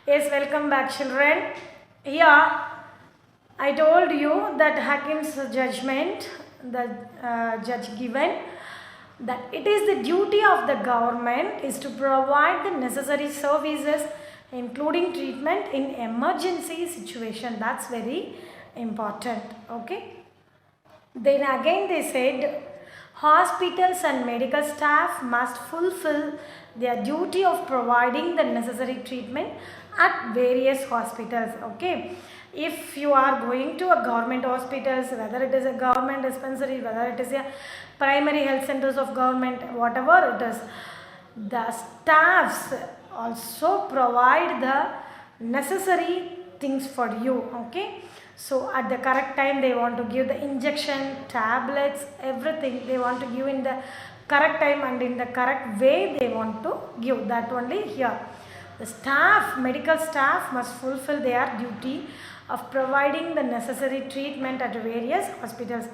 Yes, welcome back, children. Here, I told you that Hakim's judgment, the judge given, that it is the duty of the government is to provide the necessary services, including treatment in emergency situation. That's very important. Okay. Then again they said hospitals and medical staff must fulfill their duty of providing the necessary treatment at various hospitals. Okay, if you are going to a government hospitals, whether it is a government dispensary, whether it is a primary health centers of government, whatever it is, the staffs also provide the necessary things for you. Okay, so at the correct time they want to give the injection, tablets, everything they want to give in the correct time and in the correct way they want to give. That only here. The staff, medical staff must fulfill their duty of providing the necessary treatment at various hospitals.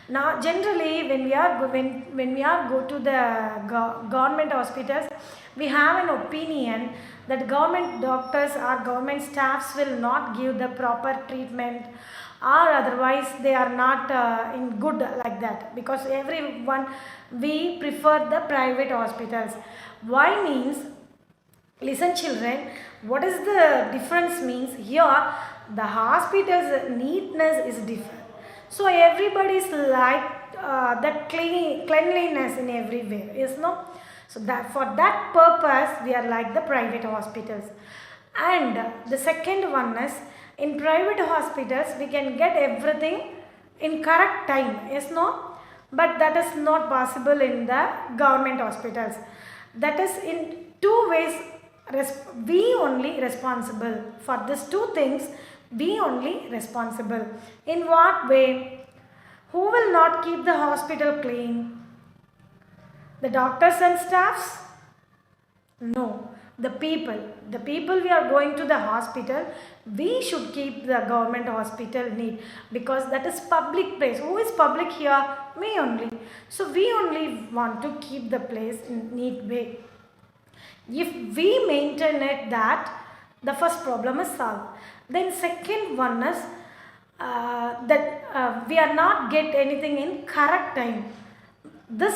Now generally when we are go to the government hospitals, we have an opinion that government doctors or government staffs will not give the proper treatment, or otherwise they are not in good like that, because everyone we prefer the private hospitals. Why means, listen children, what is the difference means here, the hospital's neatness is different. So everybody is like that cleanliness in every way, yes no? So that for that purpose we are like the private hospitals. And the second one is, in private hospitals we can get everything in correct time, yes no? But that is not possible in the government hospitals. That is in two ways, we only responsible for these two things, we only responsible. In what way? Who will not keep the hospital clean? The doctors and staffs? No, the people. The people we are going to the hospital, we should keep the government hospital neat, because that is public place. Who is public here? Me only. So we only want to keep the place in neat way. If we maintain it, that the first problem is solved. Then second one is that we are not get anything in correct time. This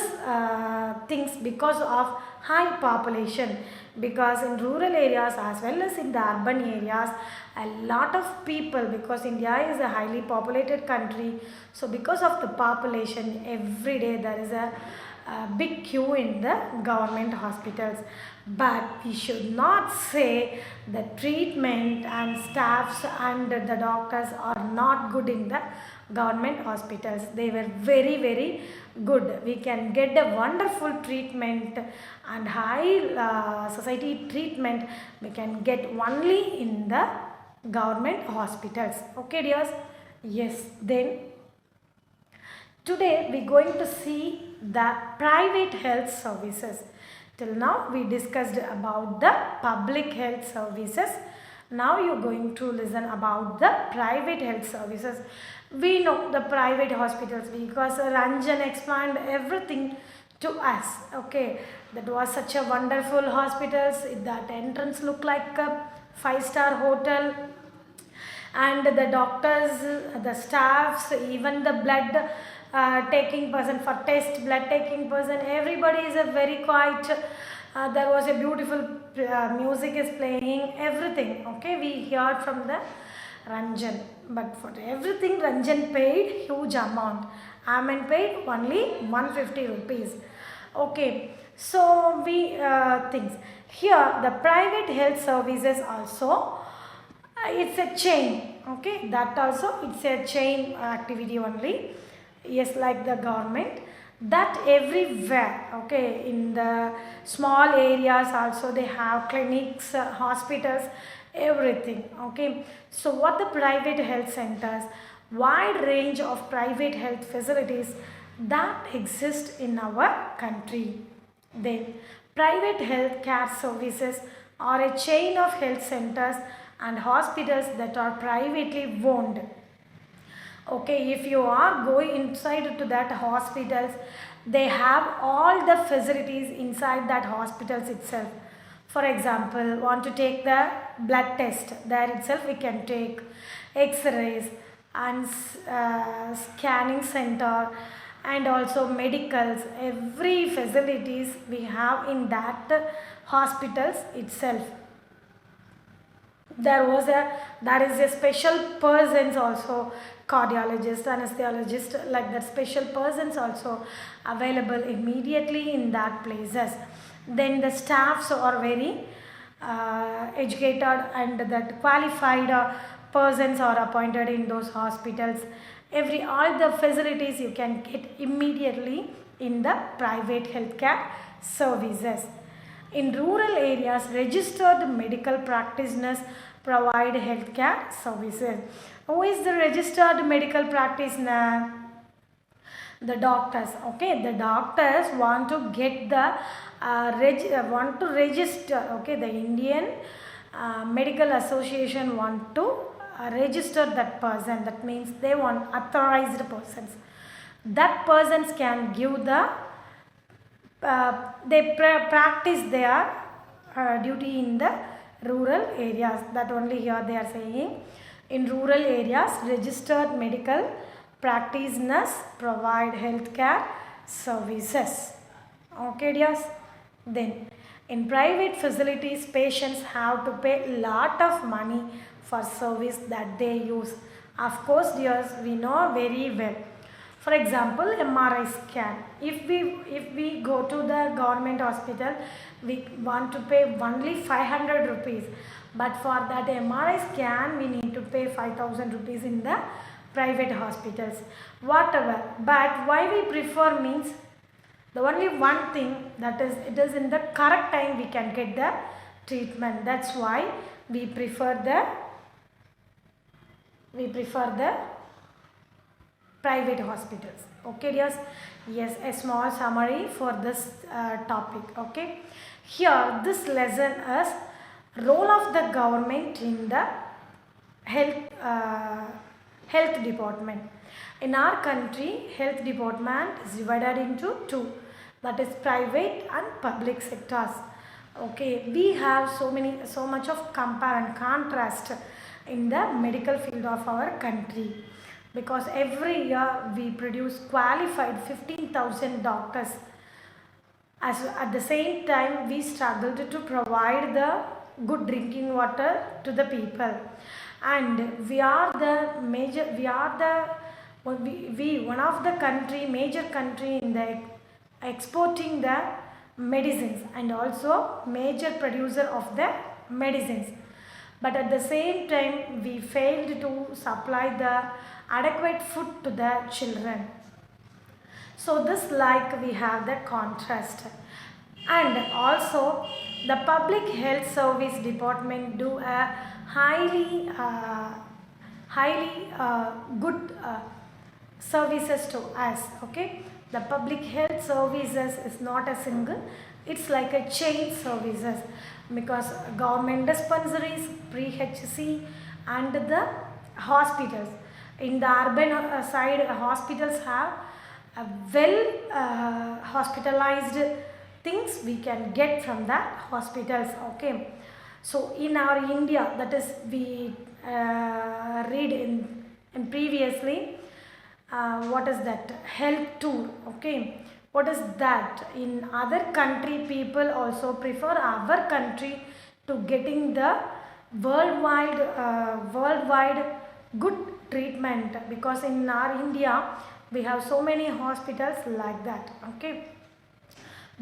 things because of high population, because in rural areas as well as in the urban areas, a lot of people, because India is a highly populated country, so because of the population every day there is a big queue in the government hospitals. But we should not say the treatment and staffs and the doctors are not good in the government hospitals. They were very good. We can get a wonderful treatment and high society treatment we can get only in the government hospitals. Okay dears? Yes. Then today we are going to see the private health services. Till now we discussed about the public health services. Now you are going to listen about the private health services. We know the private hospitals because Ranjan explained everything to us. Okay, that was such a wonderful hospitals. That entrance looked like a 5-star hotel. And the doctors, the staffs, even the blood taking person, for test blood taking person, everybody is a very quiet. There was a beautiful music is playing, everything. Okay, we heard from the Ranjan, but for everything Ranjan paid huge amount. Amen paid only 150 rupees. Okay, so we things here, the private health services also, it's a chain. Okay, that also it's a chain activity only. Yes, like the government, that everywhere. Okay, in the small areas also they have clinics, hospitals, everything. Okay, so what the private health centers, wide range of private health facilities that exist in our country. Then private health care services are a chain of health centers and hospitals that are privately owned. Okay, if you are going inside to that hospitals, they have all the facilities inside that hospitals itself. For example, want to take the blood test, there itself we can take x-rays and scanning center and also medicals. Every facilities we have in that hospitals itself. There is a special persons also, cardiologist, anesthesiologist, like that special persons also available immediately in that places. Then the staffs are very educated and that qualified persons are appointed in those hospitals. All the facilities you can get immediately in the private healthcare services. In rural areas, registered medical practitioners provide healthcare services. Who is the registered medical practitioner? The doctors. Okay, the doctors want to get the want to register. Okay, the Indian Medical Association want to register that person. That means they want authorized persons. That persons can give the they practice their duty in the rural areas. That only here they are saying, in rural areas registered medical practitioners provide healthcare services. Okay dears. Then in private facilities, patients have to pay lot of money for service that they use. Of course dears, we know very well. For example, MRI scan. If we go to the government hospital, we want to pay only 500 rupees. But for that MRI scan, we need to pay 5000 rupees in the private hospitals. Whatever. But why we prefer means, the only one thing, that is, it is in the correct time we can get the treatment. That's why we prefer the private hospitals. Okay dears. Yes, a small summary for this topic. Okay, here this lesson is role of the government in the health department. In our country, health department is divided into two, that is private and public sectors. Okay, we have so much of compare and contrast in the medical field of our country, because every year we produce qualified 15,000 doctors. At the same time, we struggled to provide the good drinking water to the people, and we are one of the major country in the exporting the medicines and also major producer of the medicines. But at the same time, we failed to supply the adequate food to the children. So this, like, we have the contrast. And also the public health service department do a highly good services to us. Okay, the public health services is not a single, it's like a chain services, because government dispensaries, pre-HC and the hospitals. In the urban side, hospitals have hospitalized things we can get from the hospitals. Okay, so in our India, that is, we read in previously, what is that, health tour. Okay, what is that? In other country, people also prefer our country to getting the worldwide good treatment, because in our India we have so many hospitals like that. Okay,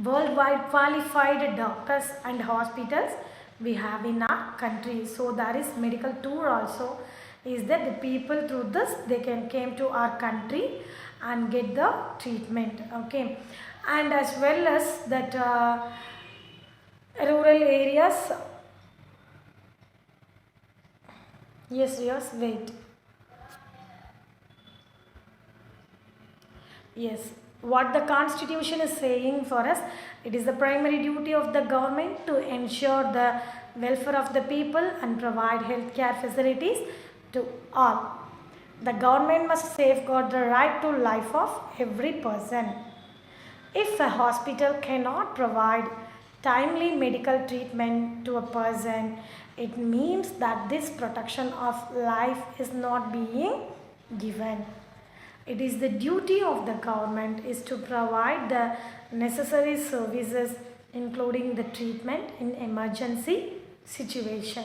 worldwide qualified doctors and hospitals we have in our country. So there is medical tour also, is that the people through this they can came to our country and get the treatment. Okay, and as well as that rural areas. Yes, wait. Yes, what the constitution is saying for us, it is the primary duty of the government to ensure the welfare of the people and provide healthcare facilities to all. The government must safeguard the right to life of every person. If a hospital cannot provide timely medical treatment to a person. It means that this protection of life is not being given. It is the duty of the government is to provide the necessary services including the treatment in emergency situation.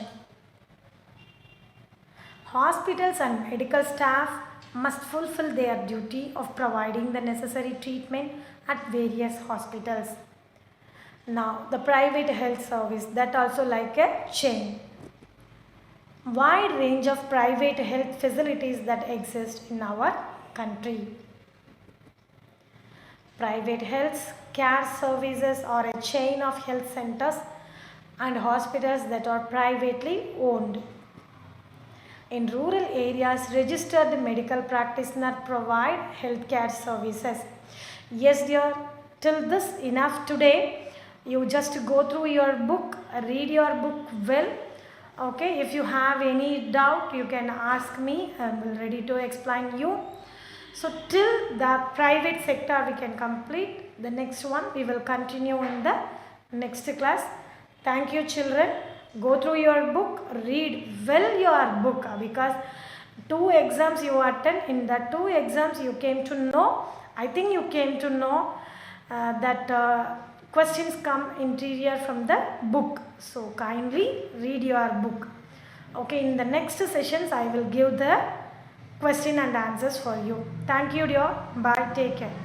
Hospitals and medical staff must fulfill their duty of providing the necessary treatment at various hospitals. Now, the private health service, that also like a chain. Wide range of private health facilities that exist in our country. Private health care services are a chain of health centers and hospitals that are privately owned. In rural areas, registered medical practitioners provide healthcare services. Yes, dear, till this enough today. You just go through your book, read your book well. Okay, if you have any doubt, you can ask me. I am ready to explain you. So till the private sector we can complete. The next one we will continue in the next class. Thank you, children. Go through your book, read well your book, because 2 exams you attend. In the 2 exams you came to know, I think you came to know that questions come interior from the book. So kindly read your book. Okay, in the next sessions I will give the question and answers for you. Thank you, dear. Bye. Take care.